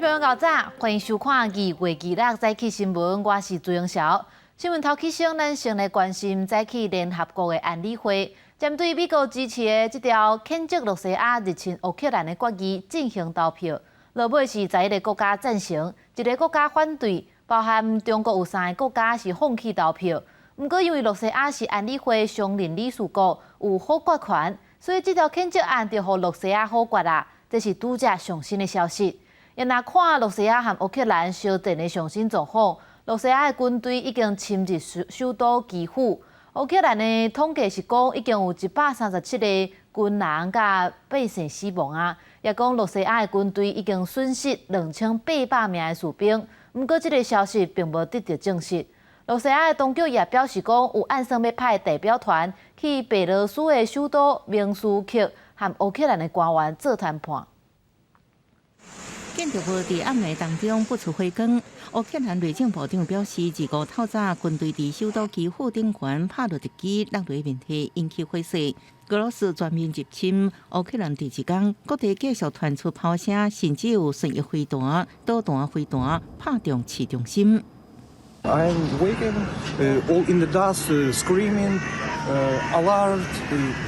朋友早，欢迎收看2月2日早起新闻，我是朱永晓。新闻头起先，咱先来关心早起联合国的安理会针对美国支持的这条谴责罗西亚入侵乌克兰的决议进行投票，落尾是11个国家赞成，1个国家反对，包含中国有3个国家是放弃投票。不过，因为罗西亚是安理会常任理事国，有否决权，所以这条谴责案就予罗西亚否决啦。这是拄则上新的消息。也若看罗西亚和乌克兰相阵的上新状况，罗西亚的军队已经侵入首都基辅。乌克兰的统计是讲，已经有137个军人甲百姓死亡啊，也讲罗西亚的军队已经损失2800名的士兵。不过，这个消息并无得到证实。罗西亚的当局也表示讲，有按算要派代表团去白俄罗斯的首都明斯克，和乌克兰的官员做谈判。建筑部在暗暝当中不出火光。乌克兰内政部长表示，自5透早军队在首都基辅顶悬拍落敌机，落落面体引起火势。俄罗斯全面入侵乌克兰第一天，各地继续传出炮声，甚至有旋翼飞弹、导弹飞弹拍中市中心。I'm waking all in the dust, screaming, alert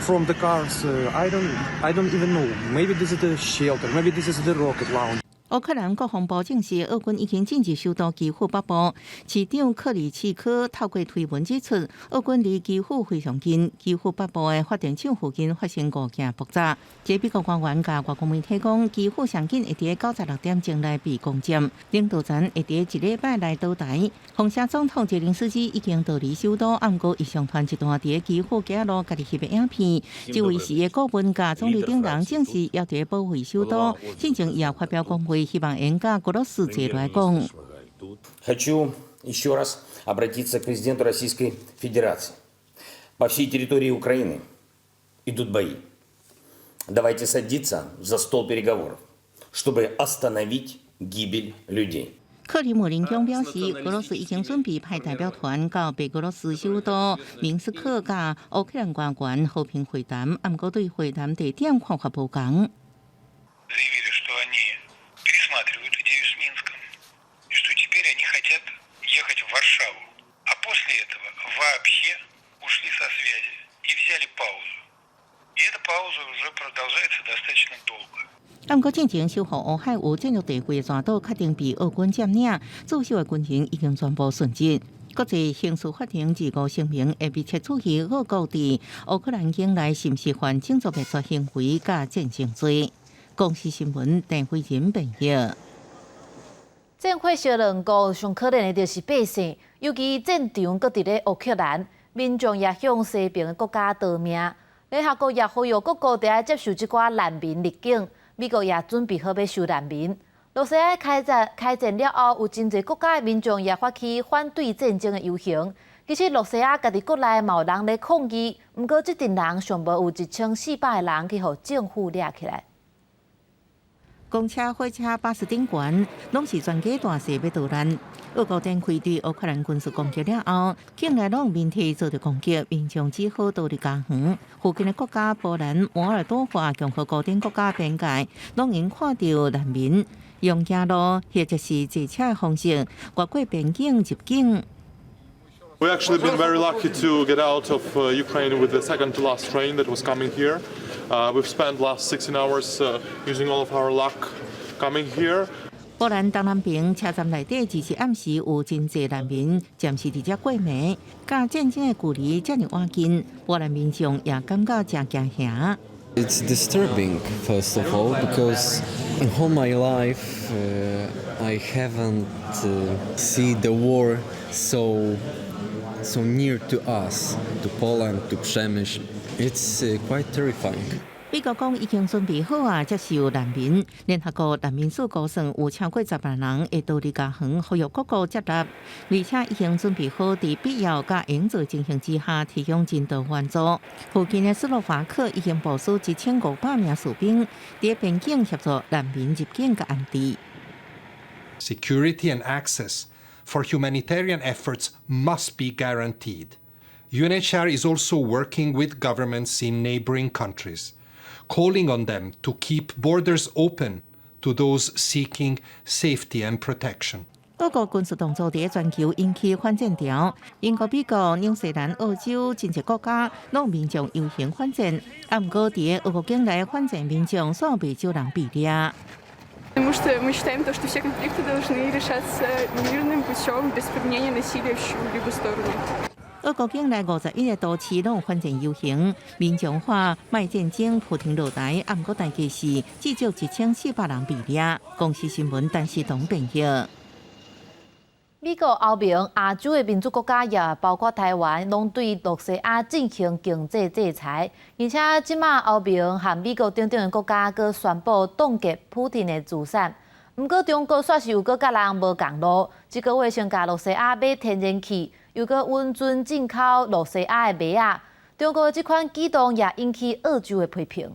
from the cars. I don't even know. Maybe this is the shelter. Maybe this is the rocket launch. 乌克兰国防部证实，俄军已经进入首都基辅北部。市长克里契科透过推文指出，俄军离基辅非常近，基辅北部的发电厂附近发生物件爆炸。这美国官员甲外国媒体讲，基辅上紧会伫96点钟内被攻占，领导层会伫1礼拜内倒台。红城总统泽连斯基已经逃离首都，暗过伊上传一段伫基辅街路家己翕的影片。这位时的顾问甲总理等人证实要伫保卫首都，进前伊也发表讲话。希望援甲俄罗斯坐来讲。Хочу еще раз обратиться к президенту Российской Федерации. По всей территории Украины идут бои. Давайте садиться за стол переговоров, чтобы остановить гибель людей. 克里姆林宫表示，俄罗斯已经准备派代表团到白俄罗斯首都明斯克，甲乌克兰官员和平会谈，不过对会谈地点看法不同。пересматривают идею с Минском, и что теперь они хотят ехать в Варшаву, а после этого вообще ушли со связи и взяли паузу. И эта пауза уже продолжается достаточно долго. 不过，进前守护乌海有战略地位的全岛确定被俄军占领，驻守的军营已经全部殉职。国际刑事法庭自5声明，会被撤处于俄国伫乌克兰境内刑事犯种族灭绝行为甲战争罪。公视新闻陈慧仁报道。战火烧两国，上可怜的就是百姓，尤其战场搁伫咧乌克兰，民众也向西边的国家逃命。联合国也呼吁各国伫爱接受即寡难民入境，美国也准备好要收难民。罗西亚开战了后，有真侪国家的民众也发起反对战争的游行。其实罗西亚家己国内嘛有人咧抗议，不过这阵人尚无有1400个人去互政府抓起来。公车、火车、巴士顶悬，拢是全家大细要逃难。俄国展开对乌克兰军事攻击了后，境内拢面体遭到攻击，民众只好逃离家园。附近的国家波兰、摩尔多瓦、共和国等国家边界，拢因看到难民用野路或者是坐车的方式越过边境入境。We've actually been very lucky to get out of Ukraine with the second to last train that was coming here. We've spent last 16 hours using all of our luck coming here. 波兰东南边车站内底，只是暗时有真侪难民暂时伫遮过暝，甲战争的距离遮尔远近，波兰民众也感觉真惊吓。It's disturbing, first of all, because in all my life I haven't seen the war so near to us, to Poland, to Przemyśl. It's quite terrifying. 美国讲已经准备好接受难民。联合国难民署估算有超过10万人会逃离家园，呼吁各国接纳，而且已经准备好在必要甲应做情形之下提供人道援助。附近的斯洛伐克已经部署1500名士兵，伫边境协助难民入境甲安置。Security and access for humanitarian efforts must be guaranteed. UNHCR is also working with governments in neighboring countries, calling on them to keep borders open to those seeking safety and protection. 俄国军事动作伫全球引起反战潮，英国、美国、纽西兰、澳洲真侪国家拢民众游行反战，不过伫俄国境内反战民众煞未少人被抓。Потому что мы считаем, что все конфликты должны решаться мирным путем, без применения насилия в чью-либо сторону. 俄国境内51个都市拢有反战游行，民众话卖战争普天落台，不过大概是至少1400人被抓。公司新闻陈时同编译。美国、欧盟、亚洲的民主国家也包括台湾，拢对洛西亚进行经济制裁，而且即马欧盟和美国等等的国家阁宣布冻结普丁的资产。不过中国煞是有阁甲人无共路，这个月先甲洛西亚买天然气，又阁允准进口洛西亚的煤啊。中国这款举动也引起澳洲的批评。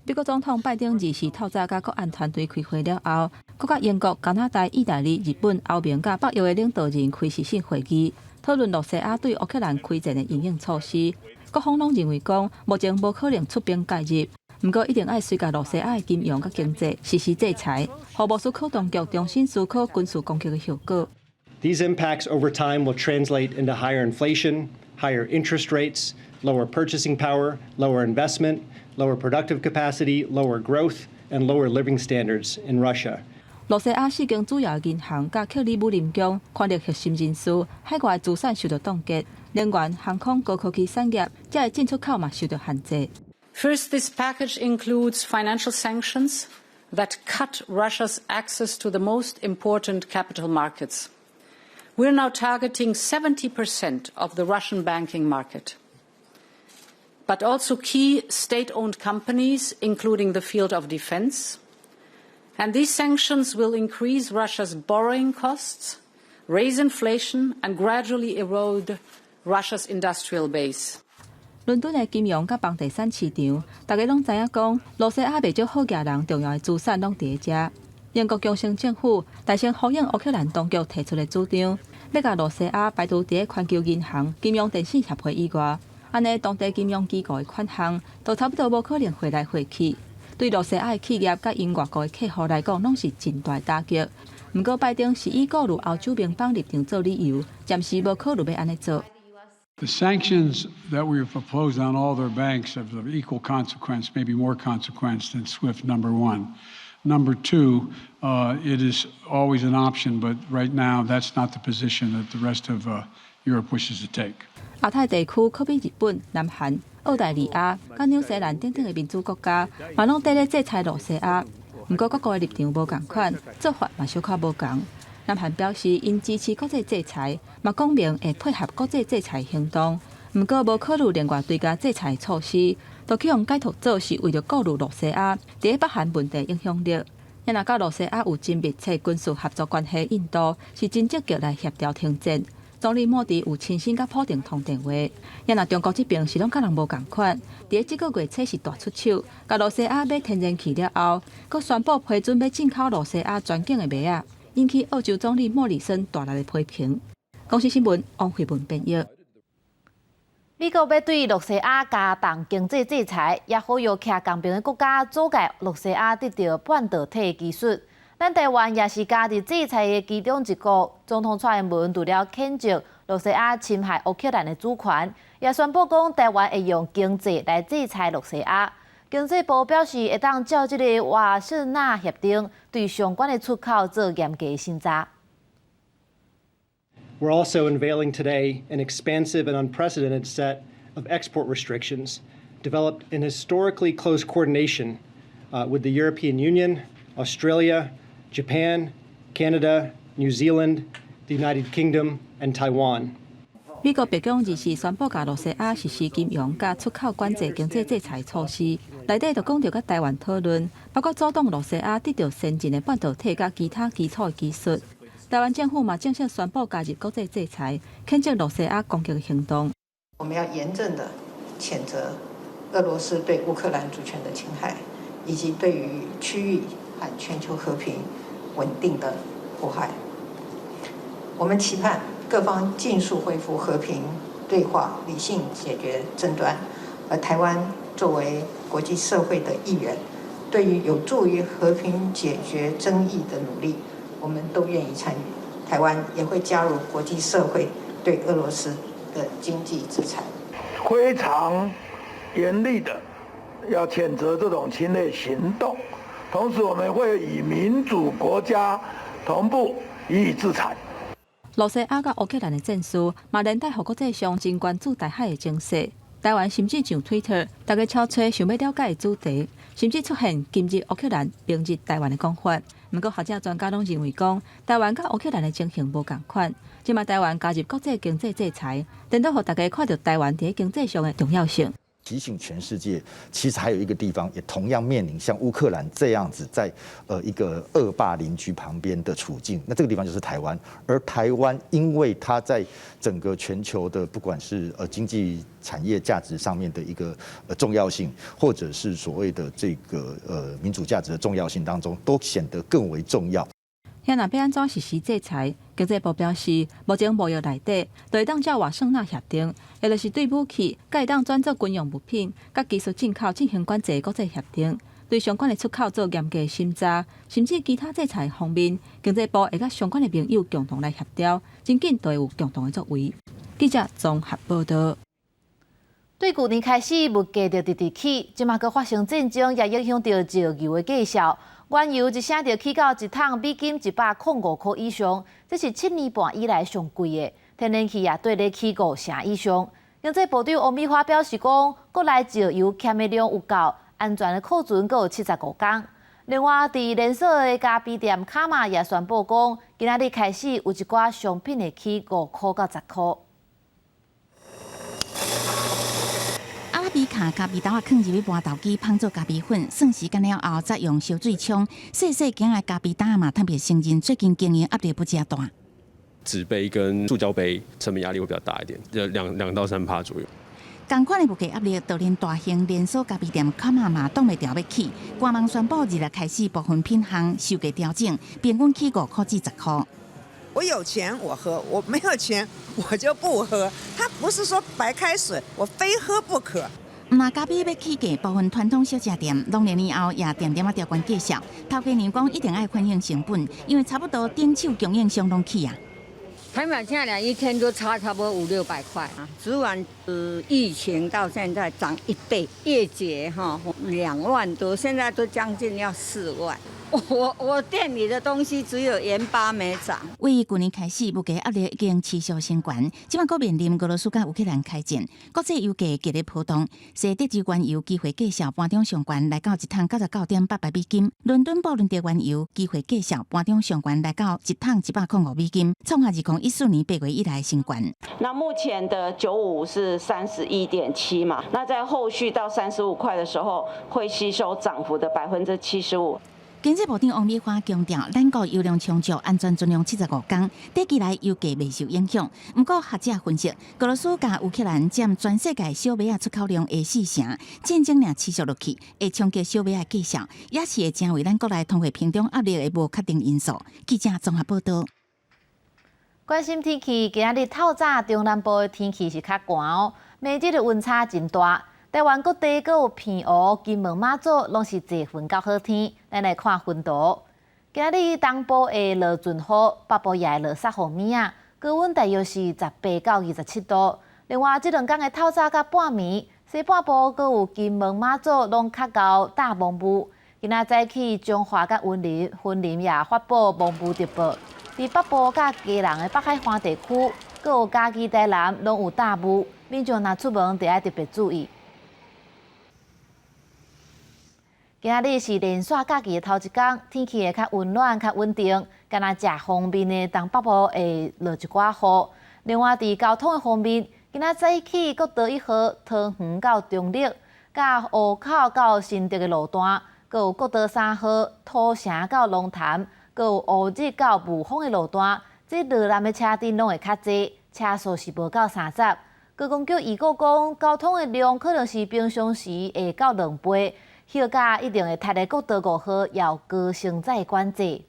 美国总统拜登24日透早甲国安团队开会了后，佮甲英国、加拿大、意大利、日本、欧盟甲北约的领导人开视讯会议，讨论洛西亚对乌克兰开战的应应措施。各方拢认为讲，目前无可能出兵介入，不过一定要随甲洛西亚的金融佮经济实施制裁，互莫斯科当局重新思考军事攻击的效果。These impacts over time will translate into higher inflation, higher interest rates, lower purchasing power, lower investment, lower productive capacity, lower growth, and lower living standards in Russia. 洛西亚四间主要银行甲克里姆林宫权力核心人士海外资产受到冻结，能源、航空、高科技产业才会进出口嘛受到限制。First, this package includes financial sanctions that cut Russia's access to the most important capital markets. We're now targeting 70% of the Russian banking market, but also key state-owned companies, including the field of defense. And these sanctions will increase Russia's borrowing costs, raise inflation, and gradually erode Russia's industrial base. 伦敦的金融甲房地产市场，大家拢知影讲，洛西亚袂少好家人重要的资产拢伫遮。英国强生政府大声呼应乌克兰当局提出的主张，要甲洛西亚排除伫全球银行、金融电信协会以外，安尼当地金融机构的款项都差不多无可能回来回去。对洛西亚的企业甲因外国的客户来讲，拢是真大打击。不过拜登是以顾虑欧洲盟邦立场做理由，暂时无考虑要安尼做。The sanctions that we have proposed on all their banks have of equal consequence, maybe more consequence than SWIFT #1. Number two, it is always an option, but right now that's not the position that the rest of Europe wishes to take. 亚太地区可比日本、南韩、澳大利亚、甲纽西兰等等的民主国家，嘛拢伫咧制裁洛西亚。不过各国的立场无共款，做法嘛小可无共。南韩表示，因支持国际制裁，嘛讲明会配合国际制裁行动。不过无考虑另外追加制裁措施，都去用解读做是为了顾虑洛西亚伫北韩问题影响力。也若甲洛西亚有真密切军事合作关系，印度是真积极来协调停战。总理莫迪有亲身甲普丁通电话，也若中国这边是拢甲人无共款，伫即个月初是大出手，甲洛西亚买天然气了后，佮宣布批准要进口洛西亚专境的煤啊，引起澳洲总理莫里森大力的批评。公司新闻王慧文编译。美国要对洛西亚加重经济制裁，也呼吁徛共边的国家阻碍洛西亚得到半导体技术。咱台湾也是加入制裁的其中一国。总统蔡英文除了谴责洛西亚侵害乌克兰的主权，也宣布讲台湾会用经济来制裁洛西亚。经济部表示会当照这个华盛顿协定，对相关的出口做严格审查。We're also unveiling today an expansive and unprecedented set of export restrictions developed in historically close coordination with the European Union, Australia, Japan, Canada, New Zealand, the United Kingdom, and Taiwan. 美国白宫24宣布，甲洛西亚实施金融甲出口管制经济制裁措施，内底就讲到甲台湾讨论，包括阻挡洛西亚得到先进的半导体甲其他基础的技术。台湾政府嘛正式宣布加入国际制裁，谴责洛西亚攻击的行动。我们要严正的谴责俄罗斯对乌克兰主权的侵害，以及对于区域和全球和平稳定的迫害。我们期盼各方尽速恢复和平对话，理性解决争端。而台湾作为国际社会的一员，对于有助于和平解决争议的努力，我们都愿意参与。台湾也会加入国际社会对俄罗斯的经济制裁。非常严厉的要谴责这种侵略行动，同时我们会与民主国家同步予以制裁。罗西亚甲乌克兰的战事，嘛连带互国际上真关注台海的情势。台湾甚至上 Twitter， 大家悄吹想要了解的主题，甚至出现今日乌克兰，明日台湾的讲法。不过，学者专家拢认为讲，台湾甲乌克兰的情形无共款。即马台湾加入国际经济制裁，等到互大家看到台湾在经济上的重要性。提醒全世界，其实还有一个地方也同样面临像乌克兰这样子在一个恶霸邻居旁边的处境。那这个地方就是台湾，而台湾因为它在整个全球的不管是经济产业价值上面的一个重要性，或者是所谓的这个民主价值的重要性当中，都显得更为重要。遐若要安怎实施制裁？经济部表示，目前贸易内底就会当照瓦圣纳协定，也就是对武器、甲会当转做军用物品、甲技术进口进行管制国际协定，对相关的出口做严格的审查，甚至其他制裁方面，经济部会甲相关的盟友共同来协调，真紧就会有共同的作为。记者综合报道。对去年开始物价就直直起，即马阁发生战争，也影响到石油的价销。原油一升就起到一桶美金105块以上，这是7年半以来上贵的。天然气也对咧起5成以上。经济部长王美花表示讲，国内石油欠的量有够，安全的库存阁有75天。另外，伫连锁的咖啡店卡玛也宣布讲，今仔日开始有一寡商品会起5块到10块。阿拉比卡咖啡豆啊，放入去磨豆机烹做咖啡粉，算时间了后，再用烧水冲。细细件的咖啡豆嘛，特别承认最近经营压力不加大。纸杯跟塑胶杯成本压力会比较大一点，2到3%左右。同款的物价压力，就连大型连锁咖啡店卡玛嘛挡袂牢要起。官网宣布，日日开始部分品项收价调整，平均起5块至10块。我有钱我喝，我没有钱我就不喝。它不是说白开水，我非喝不可。那咖啡要起价，部分传统小吃店2年以后也点点啊调关介绍。头家娘讲一定爱反映成本，因为差不多顶手供应商拢起啊。台买现在一天都差不多500-600块啊。昨晚疫情到现在涨1倍，业绩2万多，现在都将近要4万。我店里的东西只有盐巴没涨。为去年开始，物价压力已经持续升悬，即马搁面临俄罗斯甲乌克兰开战，国际油价激烈波动。西德州原油机会介绍盘中上悬来到一桶99.8美金，伦敦布伦特原油机会介绍盘中上悬来到一桶105美金，创下2014年8月以来新高。那目前的95是31.7嘛，那在后续到35块的时候，会吸收涨幅的75%。经济部长王美花强调，咱国油量充足，安全存量75天，短期内油价未受影响。不过，学者分析，俄罗斯甲乌克兰占全世界小麦出口量的4成，战争若持续落去，会冲击小麦价销，也是会成为咱国内通货膨胀压力的无确定因素。记者综合报道。关心天气，今仔日透早中南部的天气是较寒哦，每日的温差真大。台湾各地阁有偏乌、金门、马祖，拢是侪云到好天。咱来看云图。今日东部会落阵雨，北部也会落雪雨面啊。高温大约是18到27度。另外，这2天的透早甲半暝，西半部阁有金门、马祖，拢较高大蒙雾。今仔早起，中华甲云林也发布蒙雾特报。伫北部甲基隆的北海岸地区，阁有嘉义、台南，拢有大雾。民众若出门，得要特别注意。今仔日是连续假期的头一天，天气会较温暖、较稳定。敢若食方面的东北部会落一寡雨。另外，伫交通的方面，今仔早起国道1号桃园到中壢，甲湖口到新竹的路段，阁有国道3号土城到龙潭，阁有乌日到雾峰的路段。这落南的车阵拢会较济，车速是无到30。高公局预告讲，交通的量可能是平常时会到2倍。休假一定会踢个国道5号，要高承载管制。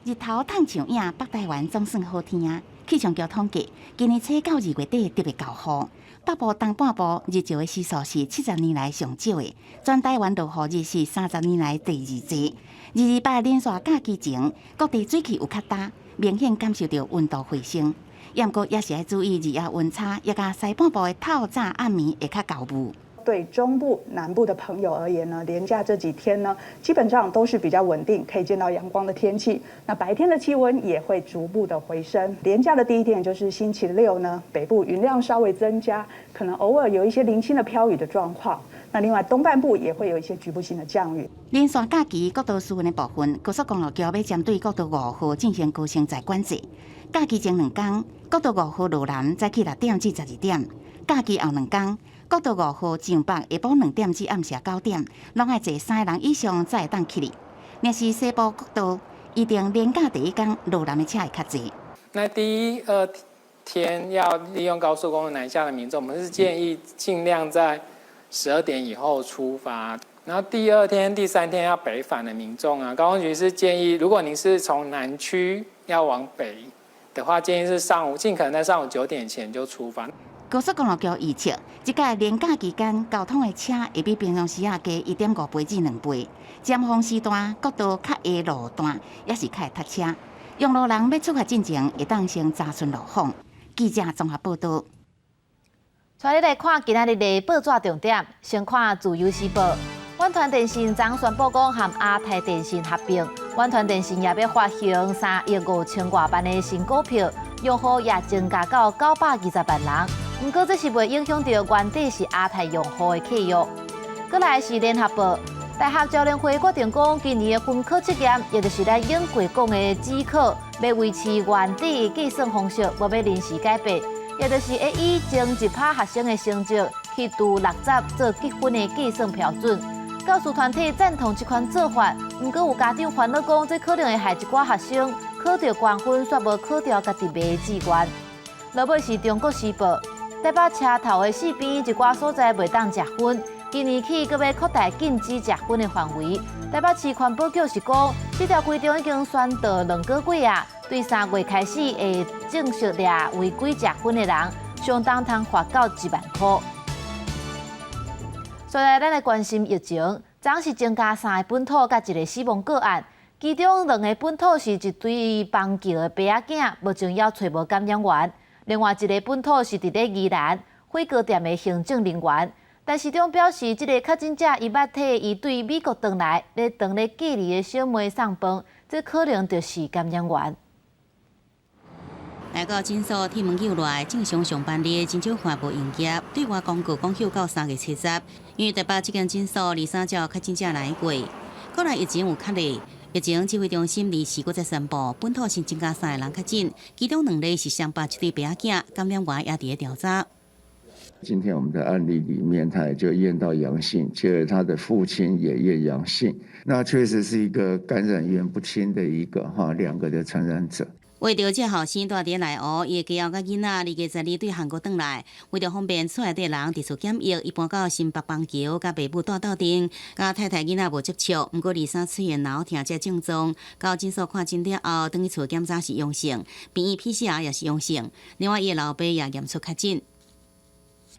日头烫像影，北台湾总算好天啊！气象局统计，今年初到2月底特别高雨，北部东半部日照的时数是70年来上少的，全台湾落雨日是30年来第2济。28连续假期前，各地水汽有较大，明显感受到温度回升。不过也是要注意日夜温差，也甲西半部的透早暗暝会较高雾。对中部、南部的朋友而言呢，连假这几天呢，基本上都是比较稳定，可以见到阳光的天气。那白天的气温也会逐步的回升。连假的第一天，也就是星期六呢，北部云量稍微增加，可能偶尔有一些零星的飘雨的状况。那另外东半部也会有一些局部性的降雨。连续假期国道疏运的部分，高速公路局要针对国道5号进行高承载管制。假期前2天，国道5号路南早起6点至12点；假期后2天，国道5号上北下晡2点至暗时9点，拢要坐3个人以上才会当去哩。若是西部国道，预定连假第一天路南的车会较济。那第一、2天要利用高速公路南下的民众，我们是建议尽量在12点以后出发。然后第2天、第3天要北返的民众啊，高公局是建议，如果您是从南区要往北的话，建议是尽可能在上午9点前就出发。高速公路局预测，即届连假期间，交通的车会比平常时啊加1.5倍至2倍。尖峰时段，国道较下路段也是较会塞车。用路人要出发进前，会当先查询路况。记者综合报道。带你来看今仔日的报纸重点，先看《自由时报》。远传电信昨宣布讲，和亚太电信合并，远传电信也要发行3亿5千多万的新股票，用户也增加到920万人。不过，这是未影响到原底是亚太用户的契约。再来是《联合报》，大学教练会决定讲，今年的分科测验，也就是咱英过讲的指考，要维持原底计算方式，无要临时改变，也就是会以前1%学生的成绩去除60做结分的计算标准。教师团体赞同这款做法，不过有家长烦恼讲，这可能会害一寡学生考到高分，却无考到家己买的志愿。落尾是《中国时报》，台北车头的4边一寡所在袂当食薰，今年起阁要扩大禁止食薰的范围。台北市环保局是讲，这条规定已经宣导2个月啊，对3月开始会正式掠违规食薰的人，相当通罚到1万块。再来，咱来关心疫情。昨是增加3个本土甲1个死亡个案，其中2个本土是一对邦桥的爸仔囝，目前还找无感染源；另外1个本土是伫咧宜兰火锅店的行政人员。但市长表示，这个确诊者伊捌替伊对美国回来，咧当咧隔离的小妹送饭，这可能就是感染源。来到诊所铁门右内正常上班日，真少看无营业，对外公告公休到3月70。因为台北这间诊所23朝确诊者来过，国内疫情有确例。疫情指挥中心24日再宣布，本土新增加3个人确诊，其中2例是上巴1对爸仔囝，感染源也伫咧调查。今天我们的案例里面，他也就验到阳性，接着他的父亲也验阳性，那确实是一个感染源不清的2个的传染者。为着这后生住伫内湖，伊的家后甲囡仔2月12日对韩国转来，为着方便厝内底人直属检疫，伊搬到新北邦桥，甲爸母住斗阵，甲太太囡仔无接触。不过23出现脑疼这症状，到诊所看诊了后，等于厝检查是阳性，病院 PCR 也是阳性。另外，伊的老爸也验出确诊。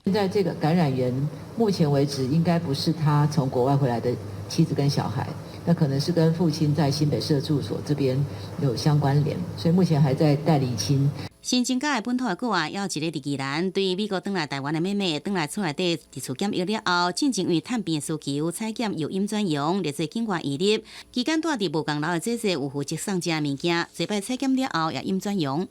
现在这个感染源，目前为止应该不是他从国外回来的妻子跟小孩，那可能是跟父亲在新北市的住所这边有相关联，所以目前还在待厘清。新增加的本土的个案，还有1个伫宜兰，对美国转来台湾的妹妹，转来厝内底自厝检疫了后，进前因为探病需求采检有阴转阳，列做境外移入，期间住伫无共楼的姐姐有负责送这物件，这摆采检了后也阴转阳。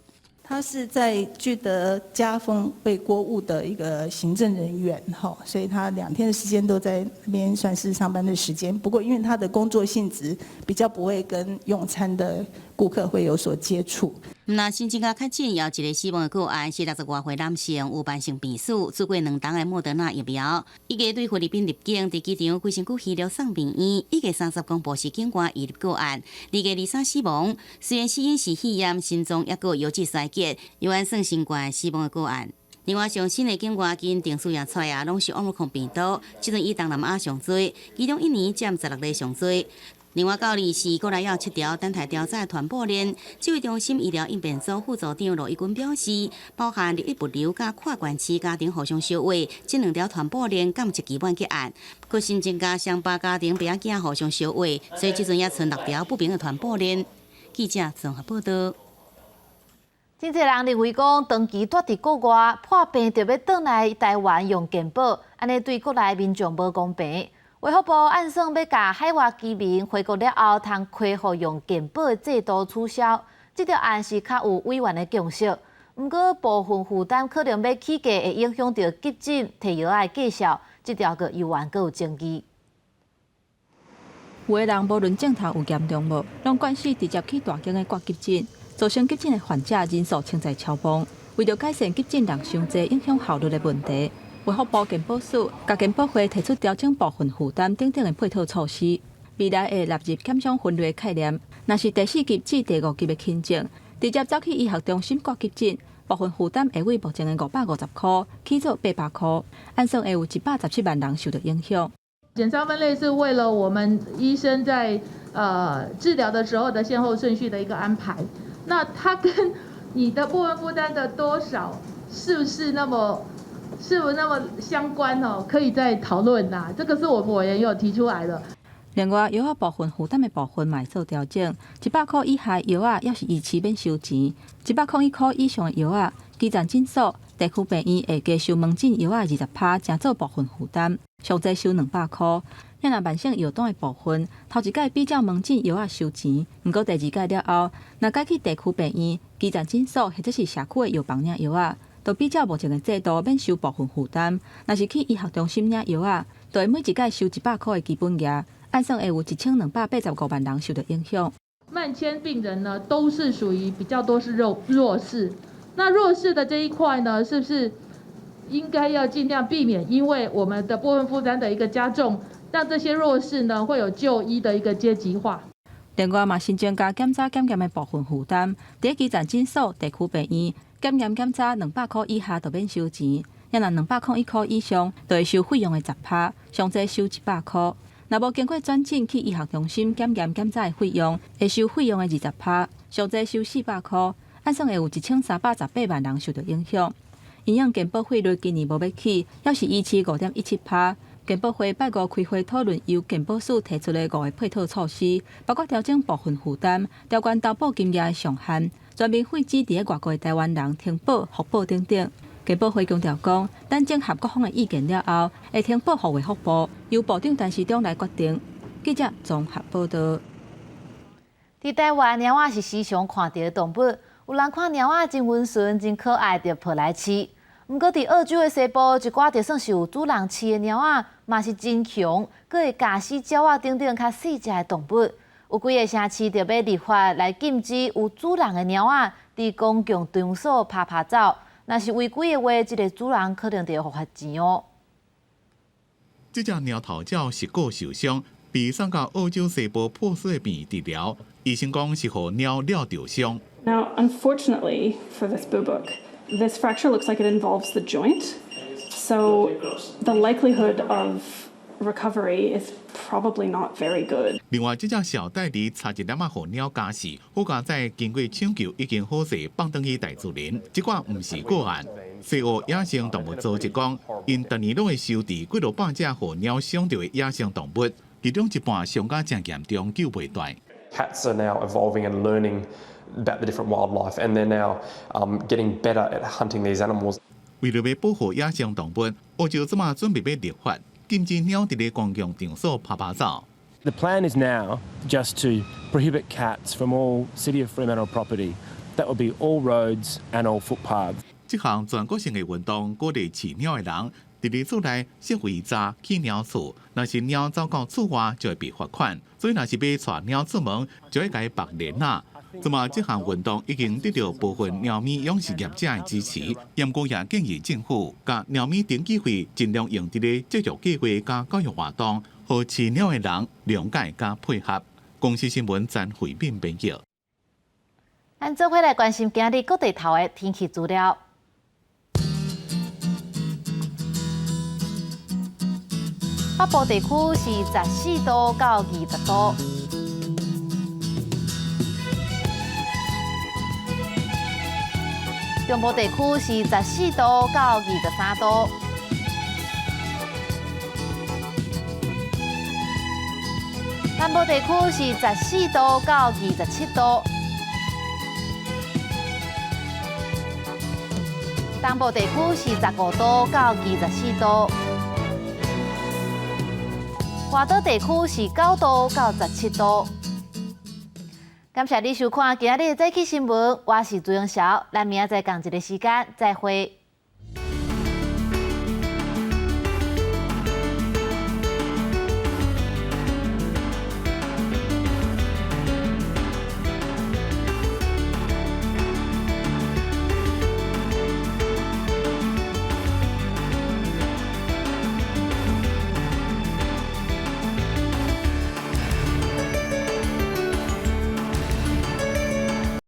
他是在聚德家风卫国务的一个行政人员，所以他2天的时间都在那边算是上班的时间。不过因为他的工作性质比较不会跟用餐的顾客会有所接触。那新增加确诊，也有1个死亡的个案是60多岁男性，有慢性病史，做过2档的莫德纳疫苗。伊个对菲律宾入境，伫机场规身躯吸了送病院。伊个30公布是境外移入个案，2个23死亡。虽然死因是肺炎、心脏抑个腰子衰竭，有按算新冠死亡的个案。另外，上新的境外因定数也出拢是奥密克戎病毒，即阵以东南亚上多，其中1年占16例上多。另外，9日是过来要7条等待调查的传播链。指挥中心医疗应变组副组长罗义军表示，包含流域物流甲跨县市家庭互相烧话，这2条传播链敢一基本结案。佫新增加双胞家庭爸囝互相烧话，所以即阵也剩6条不明的传播链。记者综合报道。真侪人认为讲，长期住伫国外破病，就要转来台湾用健保，安尼对国内民众无公平。卫福部按算要甲海外居民回国了后，通恢复用健保的制度取消。这条案是较有委员的共识，不过部分负担可能要起价，会影响到急诊摕药的绩效。这条个犹原阁有争议。有的人无论症头有严重无，拢关系直接去大间的国急诊，造成急诊的患者人数千载超磅。为了改善急诊人伤济、影响效率的问题。卫福部健保署甲健保会提出调整部分负担等等的配套措施，未来会纳入减伤分类概念。若是第4级至第5级的轻症，直接走去医学中心国急诊，部分负担会为目前的550块起做800块，按算会有117万人受到影响。减伤分类是为了我们医生在治疗的时候的先后顺序的一个安排。那它跟你的部分负担的多少是不是那么相关哦？可以再讨论呐。这个是我们委员有提出来的。另外，药部分负担的部分嘛会做调整，100块以下药啊，也是依期免收钱；101块以上的药啊，基层诊所、地区病院会加收门诊药啊20%，正做部分负担，上侪收200块。若慢性药单的部分，头一届比较门诊药啊收钱，不过第2届了后，若改去地区病院、基层诊所或者是社区的药房领药啊。就比较目前的制度免收部分负担，若是去医学中心领药啊，就会每一届收100块的基本价，按算会有1285万人受到影响。慢迁病人呢，都是属于比较多是弱势，那弱势的这一块呢，是不是应该要尽量避免，因为我们的部分负担的一个加重，让这些弱势呢会有就医的一个阶级化。另外嘛，新增加检查检验的部分负担，第基层诊所、地区病院。检查200块以下就免收钱，若201块以上，就会收费用的10%，上侪收100块。若无经过转诊去医学中心检查的费用，会收费用的20%，上侪收400块。按算会有1318万人受到影响。营养健保费率今年无要起，也是依期5.17%。健保会拜5开会讨论，由健保署提出的5个配套措施，包括调整部分负担、调悬投保金额的上限。全面废止伫外国的台湾人停保、复保等等。健保会强调讲，等整合各方的意见了后，会停保予卫福部，由部长陈时中来决定。记者综合报道。伫台湾，猫仔是时常看到的动物，有人看猫仔真温顺、真可爱，就抱来饲。不过伫澳洲的西部，一寡就算是有主人饲的猫仔，嘛是真强，佫会咬死鸟仔等等较细只的动物。有几个城市就要立法来禁止有主人的猫仔伫公共场所拍走，若是违规的话，这个主人可能就要罚钱哦。这只猫头鸟膝骨受伤，被送到澳洲西部破碎病治疗，医生讲是互猫料着伤。Now, unfortunately for this bubuk, this fracture looks like it involves the joint, so the likelihood of recovery is probably not very good. 另外，这只小袋狸差一点互鸟咬死，好佳在经过抢救已经好势放转去大自然，这款毋是个案。西澳野生动物组织讲，因逐年拢会收治几落百只互鸟伤着的野生动物，其中一半伤甲真严重，救袂大。Cats are now evolving and learning about the different wildlife, and they're now getting better at hunting these animals. 为了要保护野生动物，澳洲即马准备要立法。禁止鸟伫咧公共场所拍走。The plan is now just to prohibit cats from all City of Fremantle property. That will be all roads and all footpaths. 这项全国性的运动鼓励饲鸟的人，伫咧厝内设围栅起鸟厝，若是鸟走到厝外就会被罚款。所以若是要带鸟出门，就要该绑链啊。即马这项运动已经得到部分猫咪养殖业者的支持，严格也建议政府甲猫咪登记费尽量用伫咧教育计划甲教育活动，互饲鸟的人谅解甲配合。公司新闻詹慧敏编辑。咱做伙来关心今日各地头的天气资料。北部地区是14度到20度。中部地区是14度到23度。南部地区是14度到27度。东部地区是15度到24度。华岛地区是9度到17度。感谢你收看今日的早起新闻，我是朱永晓，咱明仔载同一个时间再会。